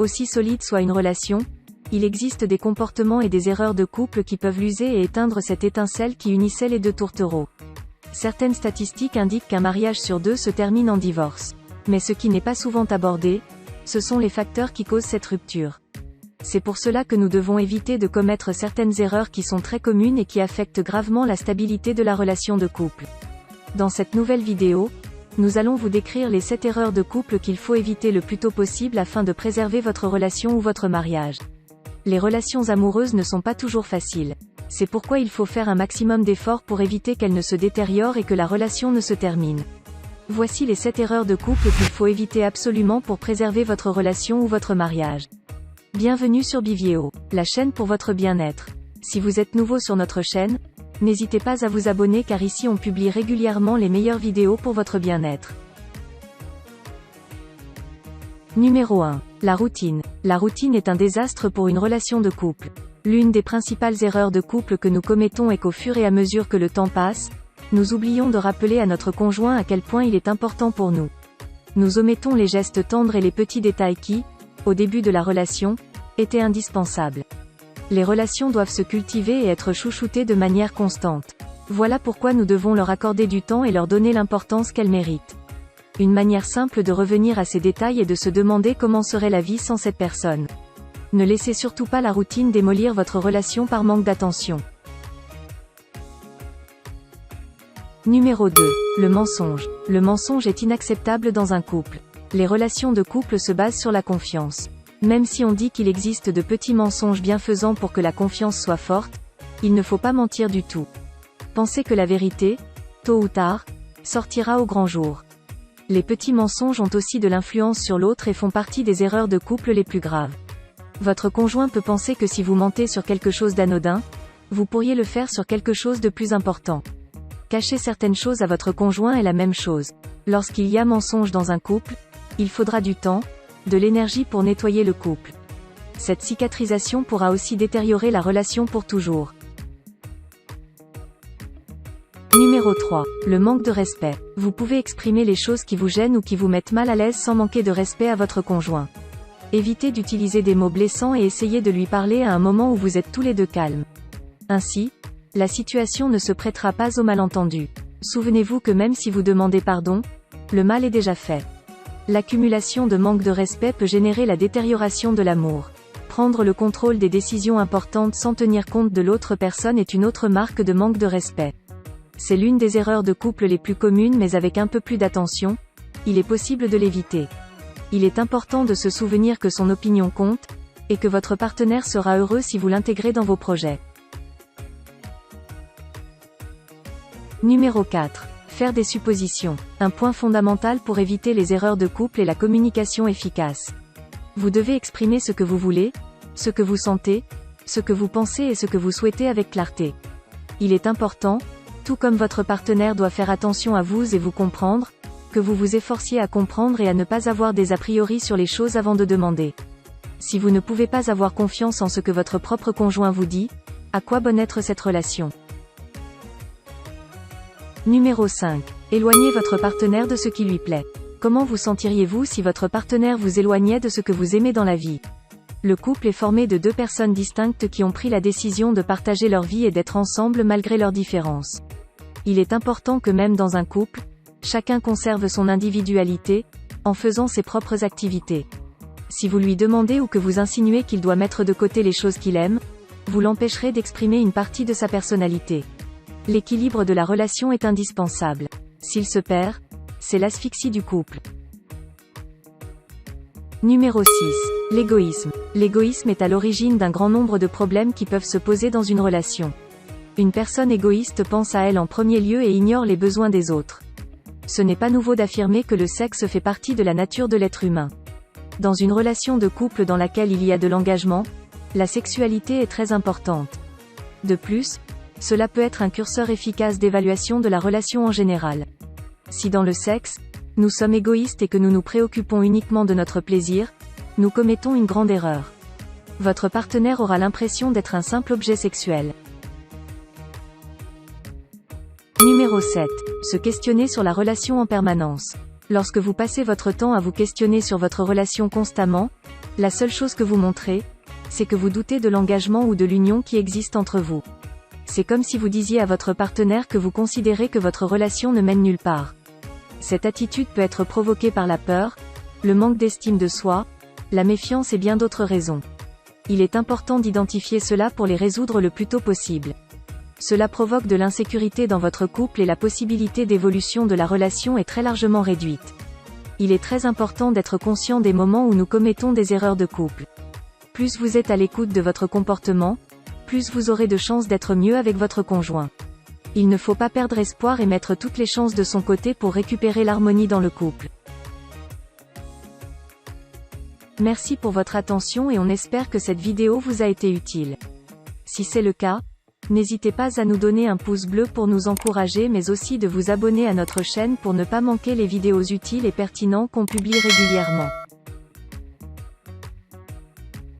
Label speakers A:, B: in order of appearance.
A: Aussi solide soit une relation, il existe des comportements et des erreurs de couple qui peuvent l'user et éteindre cette étincelle qui unissait les deux tourtereaux. Certaines statistiques indiquent qu'un mariage sur deux se termine en divorce. Mais ce qui n'est pas souvent abordé, ce sont les facteurs qui causent cette rupture. C'est pour cela que nous devons éviter de commettre certaines erreurs qui sont très communes et qui affectent gravement la stabilité de la relation de couple. Dans cette nouvelle vidéo, nous allons vous décrire les 7 erreurs de couple qu'il faut éviter le plus tôt possible afin de préserver votre relation ou votre mariage. Les relations amoureuses ne sont pas toujours faciles. C'est pourquoi il faut faire un maximum d'efforts pour éviter qu'elles ne se détériorent et que la relation ne se termine. Voici les 7 erreurs de couple qu'il faut éviter absolument pour préserver votre relation ou votre mariage. Bienvenue sur Bivieo, la chaîne pour votre bien-être. Si vous êtes nouveau sur notre chaîne, n'hésitez pas à vous abonner car ici on publie régulièrement les meilleures vidéos pour votre bien-être. Numéro 1. La routine. La routine est un désastre pour une relation de couple. L'une des principales erreurs de couple que nous commettons est qu'au fur et à mesure que le temps passe, nous oublions de rappeler à notre conjoint à quel point il est important pour nous. Nous omettons les gestes tendres et les petits détails qui, au début de la relation, étaient indispensables. Les relations doivent se cultiver et être chouchoutées de manière constante. Voilà pourquoi nous devons leur accorder du temps et leur donner l'importance qu'elles méritent. Une manière simple de revenir à ces détails est de se demander comment serait la vie sans cette personne. Ne laissez surtout pas la routine démolir votre relation par manque d'attention. Numéro 2. Le mensonge. Le mensonge est inacceptable dans un couple. Les relations de couple se basent sur la confiance. Même si on dit qu'il existe de petits mensonges bienfaisants pour que la confiance soit forte, il ne faut pas mentir du tout. Pensez que la vérité, tôt ou tard, sortira au grand jour. Les petits mensonges ont aussi de l'influence sur l'autre et font partie des erreurs de couple les plus graves. Votre conjoint peut penser que si vous mentez sur quelque chose d'anodin, vous pourriez le faire sur quelque chose de plus important. Cacher certaines choses à votre conjoint est la même chose. Lorsqu'il y a mensonge dans un couple, il faudra du temps, de l'énergie pour nettoyer le couple. Cette cicatrisation pourra aussi détériorer la relation pour toujours. Numéro 3. Le manque de respect. Vous pouvez exprimer les choses qui vous gênent ou qui vous mettent mal à l'aise sans manquer de respect à votre conjoint. Évitez d'utiliser des mots blessants et essayez de lui parler à un moment où vous êtes tous les deux calmes. Ainsi, la situation ne se prêtera pas au malentendu. Souvenez-vous que même si vous demandez pardon, le mal est déjà fait. L'accumulation de manque de respect peut générer la détérioration de l'amour. Prendre le contrôle des décisions importantes sans tenir compte de l'autre personne est une autre marque de manque de respect. C'est l'une des erreurs de couple les plus communes mais avec un peu plus d'attention, il est possible de l'éviter. Il est important de se souvenir que son opinion compte, et que votre partenaire sera heureux si vous l'intégrez dans vos projets. Numéro 4. Faire des suppositions. Un point fondamental pour éviter les erreurs de couple est la communication efficace. Vous devez exprimer ce que vous voulez, ce que vous sentez, ce que vous pensez et ce que vous souhaitez avec clarté. Il est important, tout comme votre partenaire doit faire attention à vous et vous comprendre, que vous vous efforciez à comprendre et à ne pas avoir des a priori sur les choses avant de demander. Si vous ne pouvez pas avoir confiance en ce que votre propre conjoint vous dit, à quoi bon être cette relation ? Numéro 5. Éloignez votre partenaire de ce qui lui plaît. Comment vous sentiriez-vous si votre partenaire vous éloignait de ce que vous aimez dans la vie ? Le couple est formé de deux personnes distinctes qui ont pris la décision de partager leur vie et d'être ensemble malgré leurs différences. Il est important que même dans un couple, chacun conserve son individualité, en faisant ses propres activités. Si vous lui demandez ou que vous insinuez qu'il doit mettre de côté les choses qu'il aime, vous l'empêcherez d'exprimer une partie de sa personnalité. L'équilibre de la relation est indispensable. S'il se perd, c'est l'asphyxie du couple. Numéro 6. L'égoïsme. L'égoïsme est à l'origine d'un grand nombre de problèmes qui peuvent se poser dans une relation. Une personne égoïste pense à elle en premier lieu et ignore les besoins des autres. Ce n'est pas nouveau d'affirmer que le sexe fait partie de la nature de l'être humain. Dans une relation de couple dans laquelle il y a de l'engagement, la sexualité est très importante. De plus, cela peut être un curseur efficace d'évaluation de la relation en général. Si dans le sexe, nous sommes égoïstes et que nous nous préoccupons uniquement de notre plaisir, nous commettons une grande erreur. Votre partenaire aura l'impression d'être un simple objet sexuel. Numéro 7. Se questionner sur la relation en permanence. Lorsque vous passez votre temps à vous questionner sur votre relation constamment, La seule chose que vous montrez, c'est que vous doutez de l'engagement ou de l'union qui existe entre vous. C'est comme si vous disiez à votre partenaire que vous considérez que votre relation ne mène nulle part. Cette attitude peut être provoquée par la peur, le manque d'estime de soi, la méfiance et bien d'autres raisons. Il est important d'identifier cela pour les résoudre le plus tôt possible. Cela provoque de l'insécurité dans votre couple et la possibilité d'évolution de la relation est très largement réduite. Il est très important d'être conscient des moments où nous commettons des erreurs de couple. Plus vous êtes à l'écoute de votre comportement, plus vous aurez de chances d'être mieux avec votre conjoint. Il ne faut pas perdre espoir et mettre toutes les chances de son côté pour récupérer l'harmonie dans le couple. Merci pour votre attention et on espère que cette vidéo vous a été utile. Si c'est le cas, n'hésitez pas à nous donner un pouce bleu pour nous encourager mais aussi de vous abonner à notre chaîne pour ne pas manquer les vidéos utiles et pertinentes qu'on publie régulièrement.